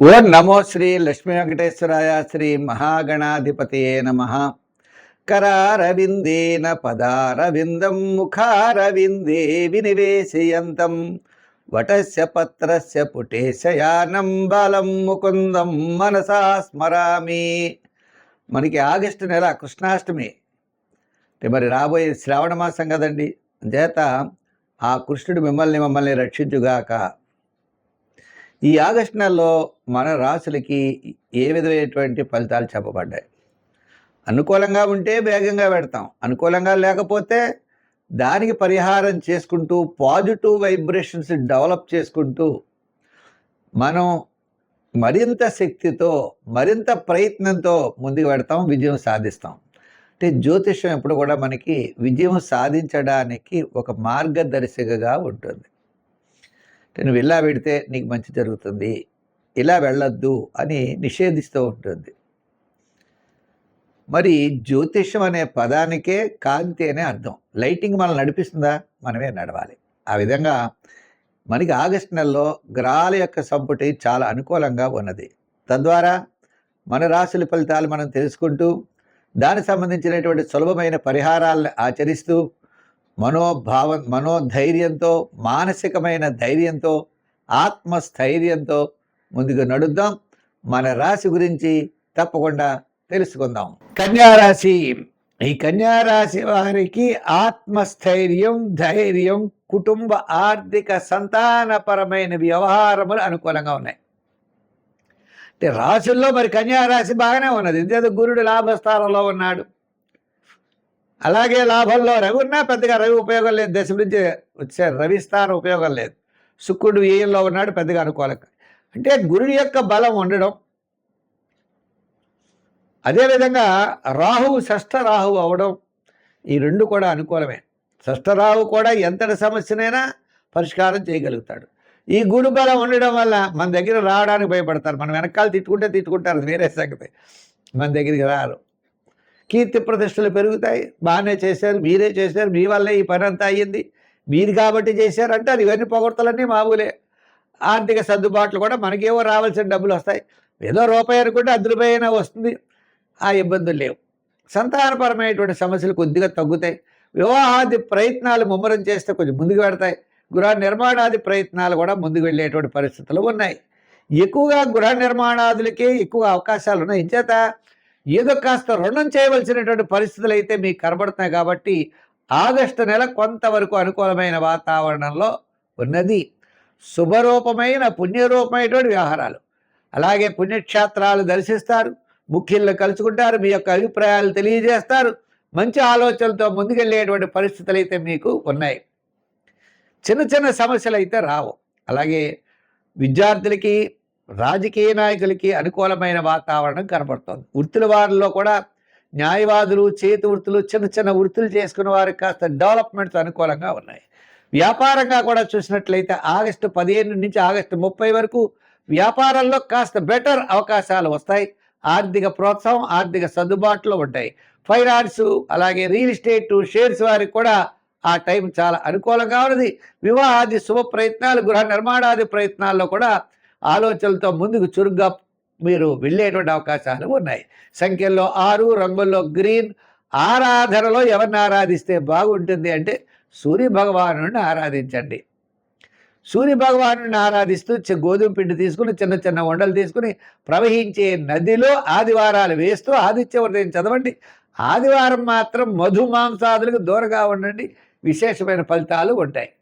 ఓం నమో శ్రీ లక్ష్మీ వెంకటేశ్వరాయ శ్రీ మహాగణాధిపతయే నమః. కరారవిందేన పదారవిందం ముఖారవిందే వినివేశయంతం వటస్య పత్రస్య పుటేశయానం బాలం ముకుందం మనసా స్మరామి. మనకి ఆగస్టు నెల కృష్ణాష్టమి అంటే మరి రాబోయే శ్రావణ మాసం కదండి. చేత ఆ కృష్ణుడు మమ్మల్ని రక్షించుగాక. ఈ ఆగస్టు నెలలో మన రాశులకి ఏ విధమైనటువంటి ఫలితాలు చెప్పబడ్డాయి? అనుకూలంగా ఉంటే వేగంగా పెడతాం, అనుకూలంగా లేకపోతే దానికి పరిహారం చేసుకుంటూ పాజిటివ్ వైబ్రేషన్స్ డెవలప్ చేసుకుంటూ మనం మరింత శక్తితో మరింత ప్రయత్నంతో ముందుకు పెడతాం, విజయం సాధిస్తాం. అంటే జ్యోతిష్యం ఎప్పుడు కూడా మనకి విజయం సాధించడానికి ఒక మార్గదర్శికగా ఉంటుంది. నువ్వు ఇలా పెడితే నీకు మంచి జరుగుతుంది, ఇలా వెళ్ళొద్దు అని నిషేధిస్తూ ఉంటుంది. మరి జ్యోతిష్యం అనే పదానికే కాంతి అనే అర్థం. లైటింగ్ మనల్ని నడిపిస్తుందా? మనమే నడవాలి. ఆ విధంగా మనకి ఆగస్టు నెలలో గ్రహాల యొక్క సంపుటి చాలా అనుకూలంగా ఉన్నది. తద్వారా మన రాశుల ఫలితాలు మనం తెలుసుకుంటూ దానికి సంబంధించినటువంటి సులభమైన పరిహారాలను ఆచరిస్తూ మనోధైర్యంతో, మానసికమైన ధైర్యంతో, ఆత్మస్థైర్యంతో ముందుకు నడుద్దాం. మన రాశి గురించి తప్పకుండా తెలుసుకుందాం. కన్యారాశి. ఈ కన్యారాశి వారికి ఆత్మస్థైర్యం, ధైర్యం, కుటుంబ ఆర్థిక సంతానపరమైన వ్యవహారములు అనుకూలంగా ఉన్నాయి. అంటే రాశుల్లో మరి కన్యారాశి బాగానే ఉన్నది. ఇంతేదో గురుడు లాభస్థానంలో ఉన్నాడు. అలాగే లాభంలో రవి ఉన్నా పెద్దగా రవి ఉపయోగం లేదు. దశ నుంచి వచ్చే రవి స్థానం ఉపయోగం లేదు. శుక్రుడు వ్యయంలో ఉన్నాడు, పెద్దగా అనుకూలంగా. అంటే గురుడి యొక్క బలం ఉండడం, అదేవిధంగా రాహువు షష్ఠ రాహువు అవడం, ఈ రెండు కూడా అనుకూలమే. షష్ఠ రాహువు కూడా ఎంతటి సమస్యనైనా పరిష్కారం చేయగలుగుతాడు. ఈ గురు బలం ఉండడం వల్ల మన దగ్గర రావడానికి భయపడతారు. మనం వెనకాల తిట్టుకుంటారు, వేరే సంగతి. మన దగ్గరికి రారు. కీర్తి ప్రతిష్టలు పెరుగుతాయి. బాగానే చేశారు, మీరే చేశారు, మీ వల్లే ఈ పని అంతా అయ్యింది, మీరు కాబట్టి చేశారు అంటారు. ఇవన్నీ పొగడ్తలన్నీ మామూలే. ఆర్థిక సర్దుబాట్లు కూడా మనకేవో రావాల్సిన డబ్బులు వస్తాయి. ఏదో రూపాయి అనుకుంటే 10 రూపాయి అయినా వస్తుంది. ఆ ఇబ్బందులు లేవు. సంతానపరమైనటువంటి సమస్యలు కొద్దిగా తగ్గుతాయి. వివాహాది ప్రయత్నాలు ముమ్మరం చేస్తే కొంచెం ముందుకు పెడతాయి. గృహ నిర్మాణాది ప్రయత్నాలు కూడా ముందుకు వెళ్ళేటువంటి పరిస్థితులు ఉన్నాయి. ఎక్కువగా గృహ నిర్మాణాదులకే ఎక్కువ అవకాశాలు ఉన్నాయి. ఇంచేత ఏదో కాస్త రుణం చేయవలసినటువంటి పరిస్థితులు అయితే మీకు కనబడుతున్నాయి. కాబట్టి ఆగస్టు నెల కొంతవరకు అనుకూలమైన వాతావరణంలో ఉన్నది. శుభరూపమైన పుణ్యరూపమైనటువంటి వ్యవహారాలు, అలాగే పుణ్యక్షేత్రాలు దర్శిస్తారు, ముఖ్యులను కలుసుకుంటారు, మీ యొక్క అభిప్రాయాలు తెలియజేస్తారు, మంచి ఆలోచనలతో ముందుకెళ్ళేటువంటి పరిస్థితులు అయితే మీకు ఉన్నాయి. చిన్న చిన్న సమస్యలు అయితే రావు. అలాగే విద్యార్థులకి, రాజకీయ నాయకులకి అనుకూలమైన వాతావరణం కనబడుతుంది. వృత్తుల వారిలో కూడా న్యాయవాదులు, చేతి వృత్తులు, చిన్న చిన్న వృత్తులు చేసుకునే వారికి కాస్త డెవలప్మెంట్స్ అనుకూలంగా ఉన్నాయి. వ్యాపారంగా కూడా చూసినట్లయితే ఆగస్టు 15 నుంచి ఆగస్టు 30 వరకు వ్యాపారంలో కాస్త బెటర్ అవకాశాలు వస్తాయి. ఆర్థిక ప్రోత్సాహం, ఆర్థిక సర్దుబాట్లు ఉంటాయి. ఫైనాన్స్, అలాగే రియల్ ఎస్టేట్, షేర్స్ వారికి కూడా ఆ టైం చాలా అనుకూలంగా ఉన్నది. వివాహాది శుభ ప్రయత్నాలు, గృహ నిర్మాణాది ప్రయత్నాల్లో కూడా ఆలోచనలతో ముందుకు చురుగ్గా మీరు వెళ్ళేటువంటి అవకాశాలు ఉన్నాయి. సంఖ్యల్లో 6, రంగుల్లో గ్రీన్. ఆరాధనలో ఎవరిని ఆరాధిస్తే బాగుంటుంది అంటే సూర్య భగవాను ఆరాధించండి. సూర్య భగవాను ఆరాధిస్తూ గోధుమ పిండి తీసుకుని చిన్న చిన్న వండలు తీసుకుని ప్రవహించే నదిలో ఆదివారాలు వేస్తూ ఆదిత్య హృదయం చదవండి. ఆదివారం మాత్రం మధుమాంసాదులకు దూరంగా ఉండండి. విశేషమైన ఫలితాలు ఉంటాయి.